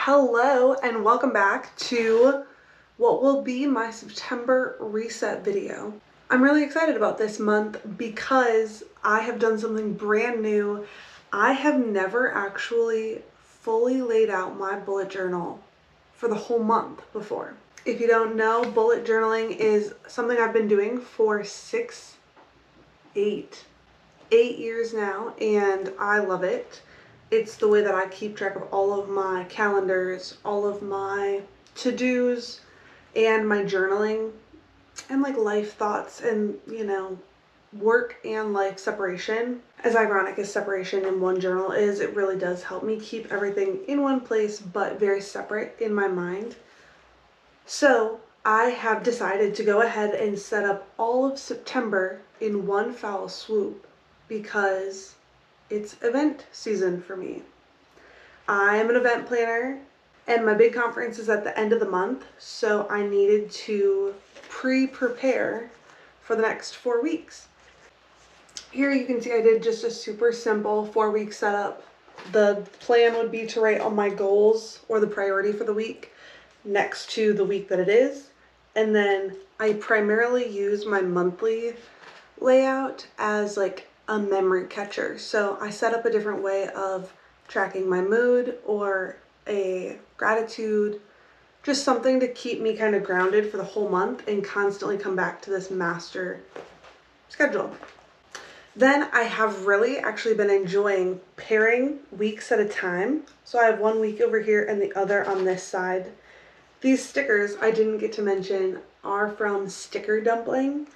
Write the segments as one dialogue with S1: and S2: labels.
S1: Hello and welcome back to what will be my September reset video. I'm really excited about this month because I have done something brand new. I have never actually fully laid out my bullet journal for the whole month before. If you don't know, bullet journaling is something I've been doing for 8 years now, and I love it. It's the way that I keep track of all of my calendars, all of my to-dos, and my journaling, and like life thoughts and, work and life separation. As ironic as separation in one journal is, it really does help me keep everything in one place but very separate in my mind. So I have decided to go ahead and set up all of September in one foul swoop because it's event season for me. I am an event planner and my big conference is at the end of the month, so I needed to prepare for the next 4 weeks. Here you can see I did just a super simple 4-week setup. The plan would be to write all my goals or the priority for the week next to the week that it is, and then I primarily use my monthly layout as like a memory catcher. So I set up a different way of tracking my mood or a gratitude, just something to keep me kind of grounded for the whole month and constantly come back to this master schedule. Then I have really actually been enjoying pairing weeks at a time. So I have 1 week over here and the other on this side. These stickers I didn't get to mention are from Sticker Dumpling,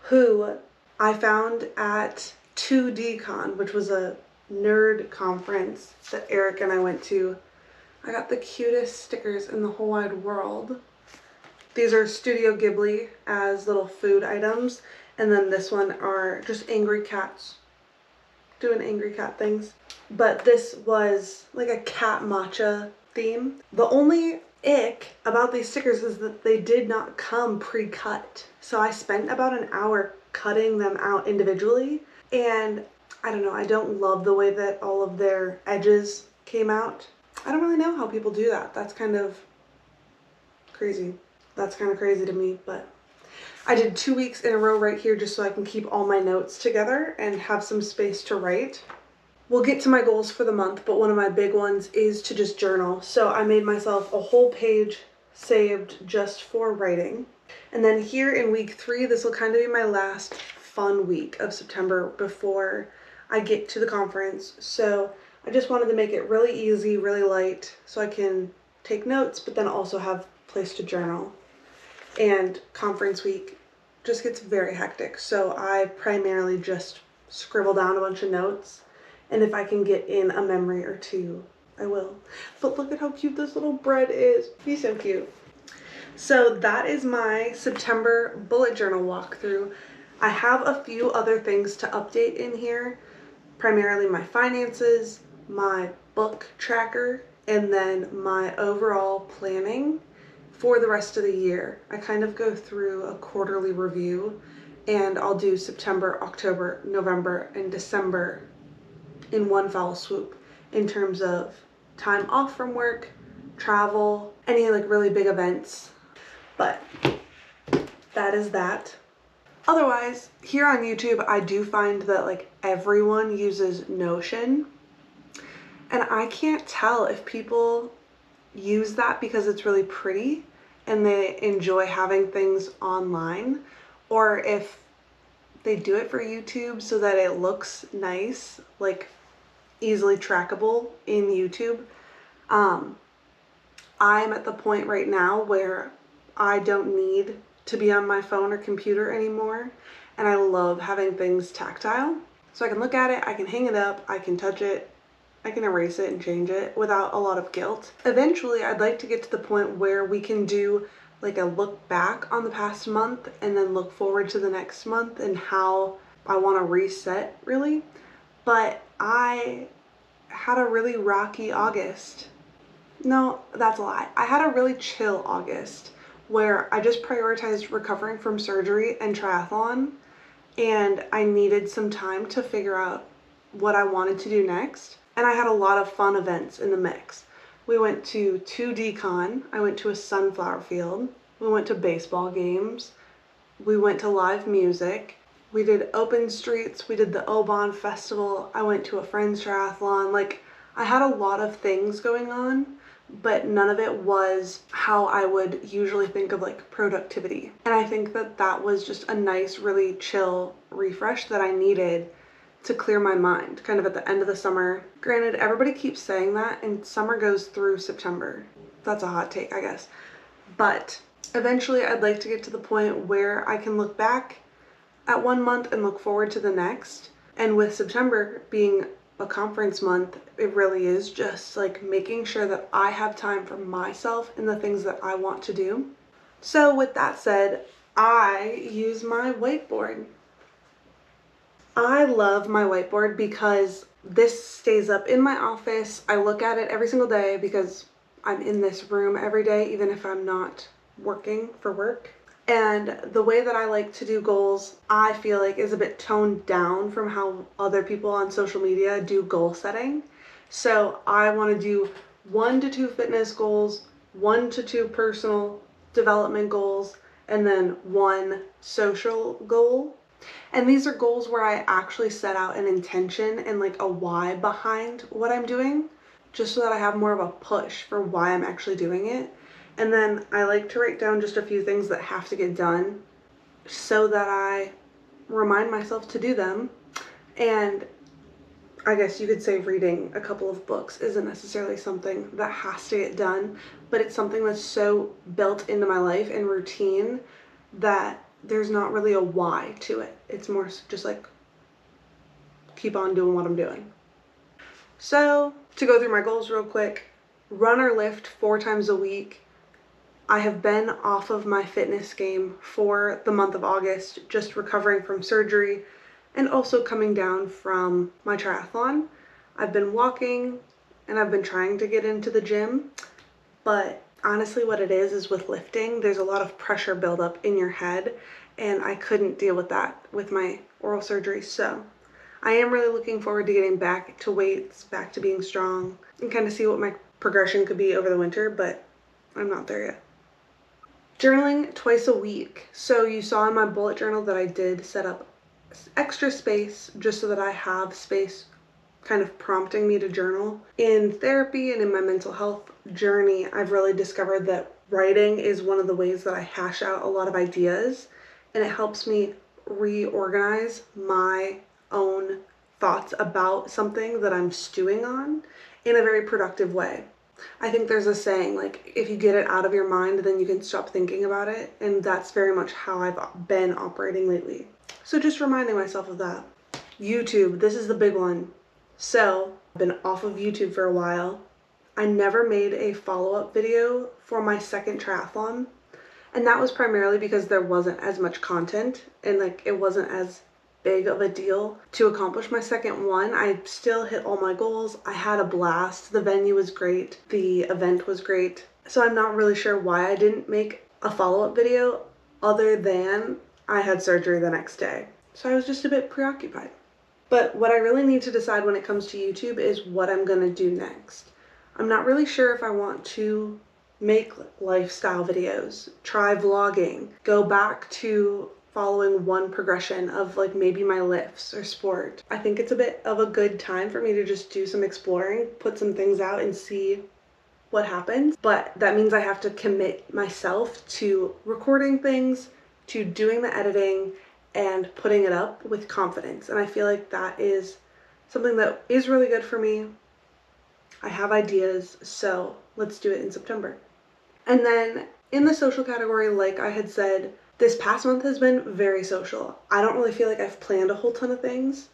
S1: who I found at 2DCon, which was a nerd conference that Eric and I went to. I got the cutest stickers in the whole wide world. These are Studio Ghibli as little food items, and then this one are just angry cats doing angry cat things. But this was like a cat matcha theme. The only ick about these stickers is that they did not come pre-cut. So I spent about an hour cutting them out individually, and I don't know, I don't love the way that all of their edges came out. I don't really know how people do that. That's kind of crazy. That's kind of crazy to me, but I did 2 weeks in a row right here just so I can keep all my notes together and have some space to write. We'll get to my goals for the month, but one of my big ones is to just journal. So I made myself a whole page saved just for writing. And then here in week 3, this will kind of be my last fun week of September before I get to the conference. So I just wanted to make it really easy, really light, so I can take notes, but then also have a place to journal. And conference week just gets very hectic. So I primarily just scribble down a bunch of notes. And if I can get in a memory or two, I will. But look at how cute this little bread is. He's so cute. So that is my September bullet journal walkthrough. I have a few other things to update in here, primarily my finances, my book tracker, and then my overall planning for the rest of the year. I kind of go through a quarterly review, and I'll do September, October, November, and December in one foul swoop in terms of time off from work, travel, any like really big events. But that is that. Otherwise, here on YouTube, I do find that like everyone uses Notion, and I can't tell if people use that because it's really pretty and they enjoy having things online, or if they do it for YouTube so that it looks nice, like easily trackable in YouTube. I'm at the point right now where I don't need to be on my phone or computer anymore, and I love having things tactile. So I can look at it, I can hang it up, I can touch it, I can erase it and change it without a lot of guilt. Eventually, I'd like to get to the point where we can do like a look back on the past month and then look forward to the next month and how I want to reset, really. But I had a really rocky August. No, that's a lie. I had a really chill August where I just prioritized recovering from surgery and triathlon, and I needed some time to figure out what I wanted to do next. And I had a lot of fun events in the mix. We went to 2D-Con. I went to a sunflower field. We went to baseball games. We went to live music. We did open streets. We did the Oban Festival. I went to a friend's triathlon. Like, I had a lot of things going on, but none of it was how I would usually think of like productivity. And I think that that was just a nice, really chill refresh that I needed to clear my mind kind of at the end of the summer. Granted, everybody keeps saying that, and summer goes through September. That's a hot take, I guess. But eventually I'd like to get to the point where I can look back at 1 month and look forward to the next. And with September being a conference month, it really is just like making sure that I have time for myself and the things that I want to do. So with that said, I use my whiteboard. I love my whiteboard because this stays up in my office. I look at it every single day because I'm in this room every day, even if I'm not working for work. And the way that I like to do goals, I feel like is a bit toned down from how other people on social media do goal setting. So I want to do 1 to 2 fitness goals, 1 to 2 personal development goals, and then 1 social goal. And these are goals where I actually set out an intention and like a why behind what I'm doing, just so that I have more of a push for why I'm actually doing it. And then I like to write down just a few things that have to get done so that I remind myself to do them. And I guess you could say reading a couple of books isn't necessarily something that has to get done, but it's something that's so built into my life and routine that there's not really a why to it. It's more just like keep on doing what I'm doing. So to go through my goals real quick, run or lift 4 times a week. I have been off of my fitness game for the month of August, just recovering from surgery and also coming down from my triathlon. I've been walking and I've been trying to get into the gym, but honestly what it is with lifting, there's a lot of pressure buildup in your head, and I couldn't deal with that with my oral surgery. So I am really looking forward to getting back to weights, back to being strong, and kind of see what my progression could be over the winter, but I'm not there yet. Journaling twice a week. So you saw in my bullet journal that I did set up extra space just so that I have space kind of prompting me to journal. In therapy and in my mental health journey, I've really discovered that writing is one of the ways that I hash out a lot of ideas, and it helps me reorganize my own thoughts about something that I'm stewing on in a very productive way. I think there's a saying, like, if you get it out of your mind, then you can stop thinking about it, and that's very much how I've been operating lately. So just reminding myself of that. YouTube, this is the big one. So I've been off of YouTube for a while. I never made a follow-up video for my second triathlon, and that was primarily because there wasn't as much content and like it wasn't as big of a deal to accomplish my second one. I still hit all my goals. I had a blast. The venue was great. The event was great. So I'm not really sure why I didn't make a follow-up video other than I had surgery the next day. So I was just a bit preoccupied. But what I really need to decide when it comes to YouTube is what I'm gonna do next. I'm not really sure if I want to make lifestyle videos, try vlogging, go back to following one progression of like maybe my lifts or sport. I think it's a bit of a good time for me to just do some exploring, put some things out and see what happens. But that means I have to commit myself to recording things, to doing the editing, and putting it up with confidence. And I feel like that is something that is really good for me. I have ideas, so let's do it in September. And then in the social category, like I had said, this past month has been very social. I don't really feel like I've planned a whole ton of things.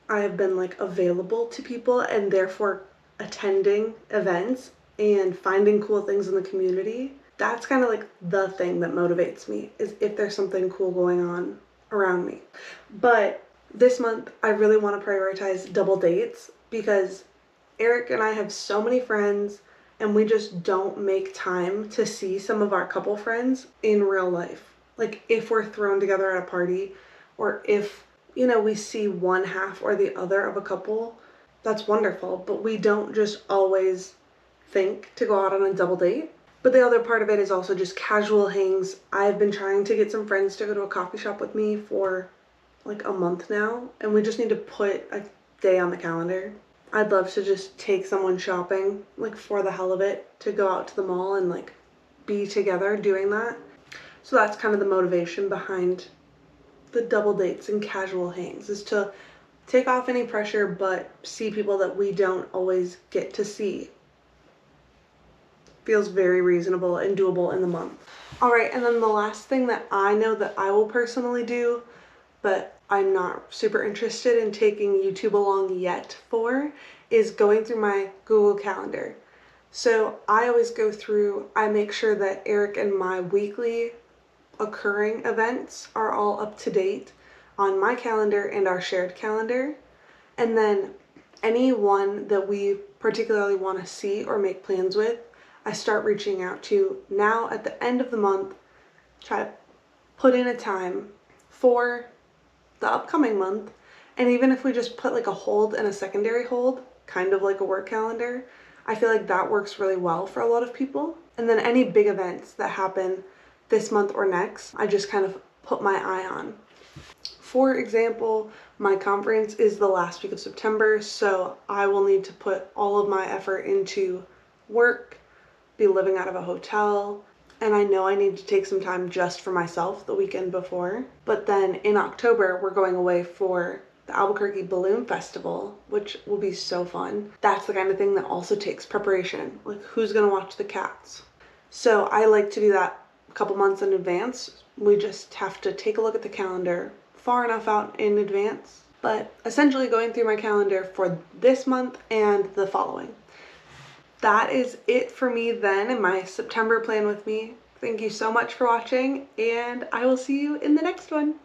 S1: I have been like available to people and therefore attending events and finding cool things in the community. That's kind of like the thing that motivates me, is if there's something cool going on around me. But this month I really want to prioritize double dates because Eric and I have so many friends and we just don't make time to see some of our couple friends in real life. Like if we're thrown together at a party, or if, you know, we see one half or the other of a couple, that's wonderful, but we don't just always think to go out on a double date. But the other part of it is also just casual hangs. I've been trying to get some friends to go to a coffee shop with me for like a month now, and we just need to put a day on the calendar. I'd love to just take someone shopping, like for the hell of it, to go out to the mall and like be together doing that. So that's kind of the motivation behind the double dates and casual hangs, is to take off any pressure but see people that we don't always get to see. Feels very reasonable and doable in the month. All right, and then the last thing that I know that I will personally do, but I'm not super interested in taking YouTube along yet for, is going through my Google Calendar. So I always go through, I make sure that Eric and my weekly occurring events are all up to date on my calendar and our shared calendar. And then any one that we particularly want to see or make plans with, I start reaching out to now at the end of the month, try to put in a time for the upcoming month. And even if we just put like a hold and a secondary hold, kind of like a work calendar, I feel like that works really well for a lot of people. And then any big events that happen this month or next, I just kind of put my eye on. For example, my conference is the last week of September, so I will need to put all of my effort into work, be living out of a hotel, and I know I need to take some time just for myself the weekend before. But then in October, we're going away for the Albuquerque Balloon Festival, which will be so fun. That's the kind of thing that also takes preparation, like who's gonna watch the cats. So I like to do that a couple months in advance. We just have to take a look at the calendar far enough out in advance, but essentially going through my calendar for this month and the following. That is it for me then in my September plan with me. Thank you so much for watching, and I will see you in the next one.